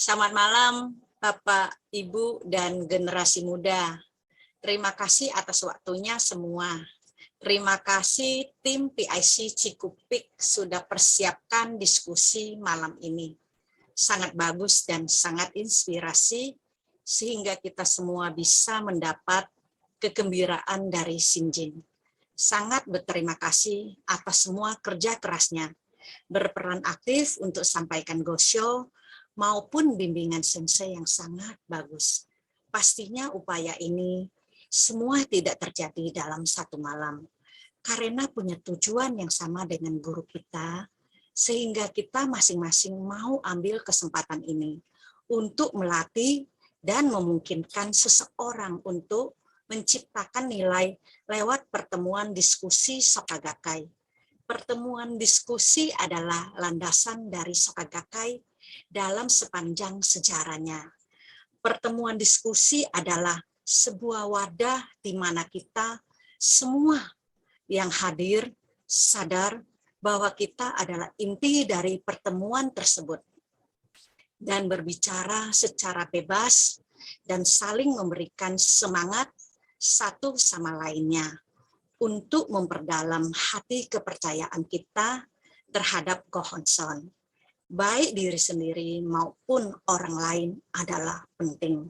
Selamat malam, Bapak, Ibu, dan generasi muda. Terima kasih atas waktunya semua. Terima kasih tim PIC Cikupik sudah persiapkan diskusi malam ini. Sangat bagus dan sangat inspirasi, sehingga kita semua bisa mendapat kegembiraan dari Sinjin. Sangat berterima kasih atas semua kerja kerasnya, berperan aktif untuk sampaikan Gosyo, maupun bimbingan sensei yang sangat bagus. Pastinya upaya ini semua tidak terjadi dalam satu malam, karena punya tujuan yang sama dengan guru kita, sehingga kita masing-masing mau ambil kesempatan ini untuk melatih dan memungkinkan seseorang untuk menciptakan nilai lewat pertemuan diskusi Soka Gakkai. Pertemuan diskusi adalah landasan dari Soka Gakkai dalam sepanjang sejarahnya. Pertemuan diskusi adalah sebuah wadah di mana kita semua yang hadir sadar bahwa kita adalah inti dari pertemuan tersebut dan berbicara secara bebas dan saling memberikan semangat satu sama lainnya untuk memperdalam hati kepercayaan kita terhadap Gohonson. Baik diri sendiri maupun orang lain adalah penting.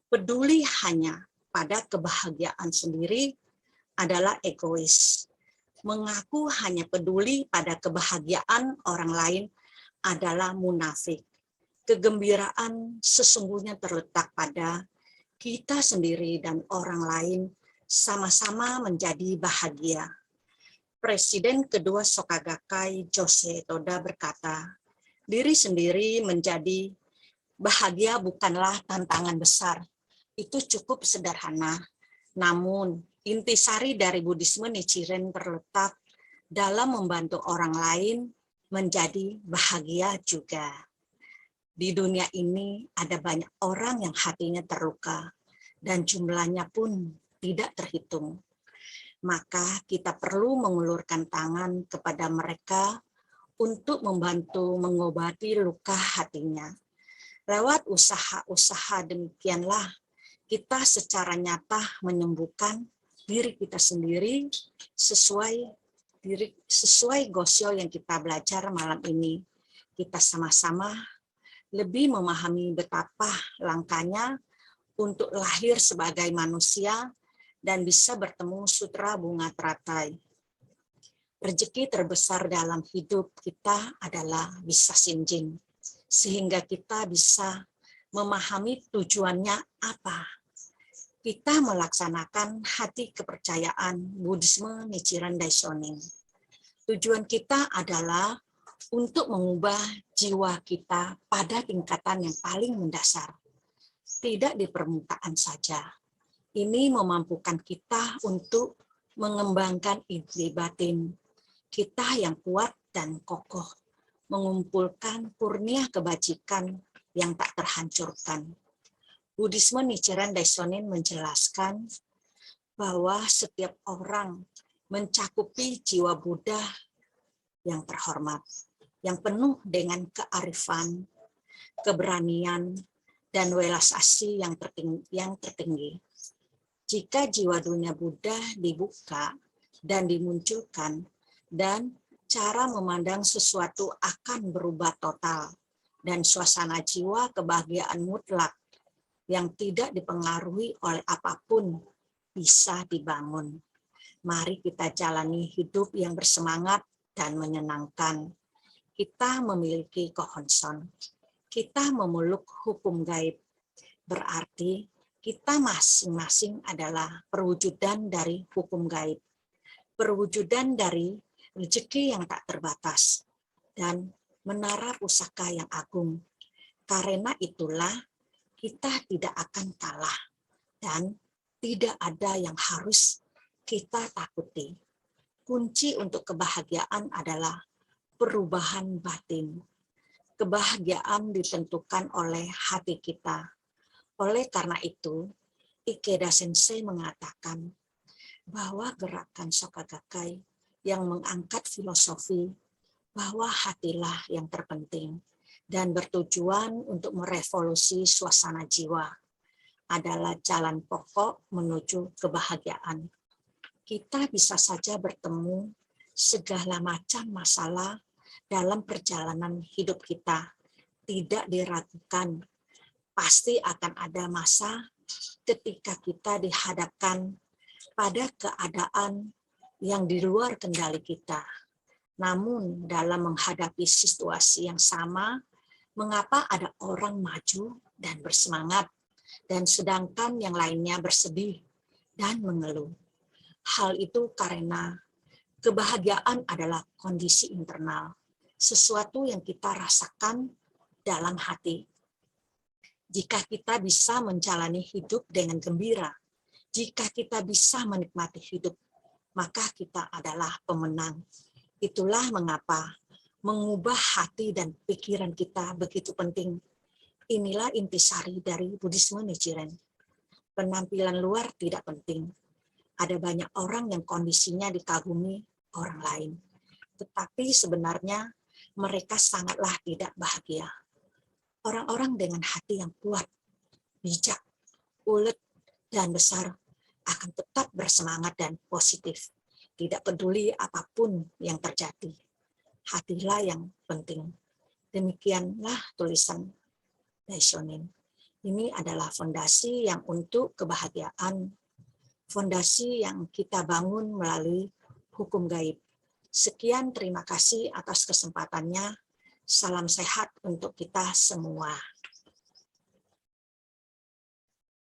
Peduli hanya pada kebahagiaan sendiri adalah egois. Mengaku hanya peduli pada kebahagiaan orang lain adalah munafik. Kegembiraan sesungguhnya terletak pada kita sendiri dan orang lain sama-sama menjadi bahagia. Presiden kedua Soka Gakkai, Jose Toda, berkata, diri sendiri menjadi bahagia bukanlah tantangan besar. Itu cukup sederhana. Namun, intisari dari Buddhisme Nichiren terletak dalam membantu orang lain menjadi bahagia juga. Di dunia ini ada banyak orang yang hatinya terluka dan jumlahnya pun tidak terhitung. Maka kita perlu mengulurkan tangan kepada mereka untuk membantu mengobati luka hatinya. Lewat usaha-usaha demikianlah kita secara nyata menyembuhkan diri kita sendiri sesuai Gosyo yang kita belajar malam ini. Kita sama-sama lebih memahami betapa langkahnya untuk lahir sebagai manusia dan bisa bertemu sutra bunga teratai. Rezeki terbesar dalam hidup kita adalah bisa Sinjin, sehingga kita bisa memahami tujuannya apa. Kita melaksanakan hati kepercayaan Buddhisme Nichiren Daishonin. Tujuan kita adalah untuk mengubah jiwa kita pada tingkatan yang paling mendasar, tidak di permukaan saja. Ini memampukan kita untuk mengembangkan ide batin kita yang kuat dan kokoh, mengumpulkan kurnia kebajikan yang tak terhancurkan. Buddhisme Nichiren Daishonin menjelaskan bahwa setiap orang mencakupi jiwa Buddha yang terhormat, yang penuh dengan kearifan, keberanian, dan welas asih yang tertinggi. Jika jiwa dunia Buddha dibuka dan dimunculkan, dan cara memandang sesuatu akan berubah total, dan suasana jiwa kebahagiaan mutlak yang tidak dipengaruhi oleh apapun bisa dibangun. Mari kita jalani hidup yang bersemangat dan menyenangkan. Kita memiliki Gohonson. Kita memeluk hukum gaib. Berarti kita masing-masing adalah perwujudan dari hukum gaib. Perwujudan dari rezeki yang tak terbatas dan menara pusaka yang agung. Karena itulah kita tidak akan kalah dan tidak ada yang harus kita takuti. Kunci untuk kebahagiaan adalah perubahan batin. Kebahagiaan ditentukan oleh hati kita. Oleh karena itu, Ikeda Sensei mengatakan bahwa gerakan Soka Gakkai yang mengangkat filosofi bahwa hatilah yang terpenting dan bertujuan untuk merevolusi suasana jiwa adalah jalan pokok menuju kebahagiaan. Kita bisa saja bertemu segala macam masalah dalam perjalanan hidup kita. Tidak diragukan, pasti akan ada masa ketika kita dihadapkan pada keadaan yang di luar kendali kita. Namun dalam menghadapi situasi yang sama, mengapa ada orang maju dan bersemangat, dan sedangkan yang lainnya bersedih dan mengeluh? Hal itu karena kebahagiaan adalah kondisi internal, sesuatu yang kita rasakan dalam hati. Jika kita bisa menjalani hidup dengan gembira, jika kita bisa menikmati hidup, maka kita adalah pemenang. Itulah mengapa mengubah hati dan pikiran kita begitu penting. Inilah intisari dari Buddhisme Nichiren. Penampilan luar tidak penting. Ada banyak orang yang kondisinya dikagumi orang lain, tetapi sebenarnya mereka sangatlah tidak bahagia. Orang-orang dengan hati yang kuat, bijak, ulet, dan besar akan tetap bersemangat dan positif, tidak peduli apapun yang terjadi. Hatilah yang penting. Demikianlah tulisan Daishonin. Ini adalah fondasi yang untuk kebahagiaan, fondasi yang kita bangun melalui hukum gaib. Sekian, terima kasih atas kesempatannya. Salam sehat untuk kita semua.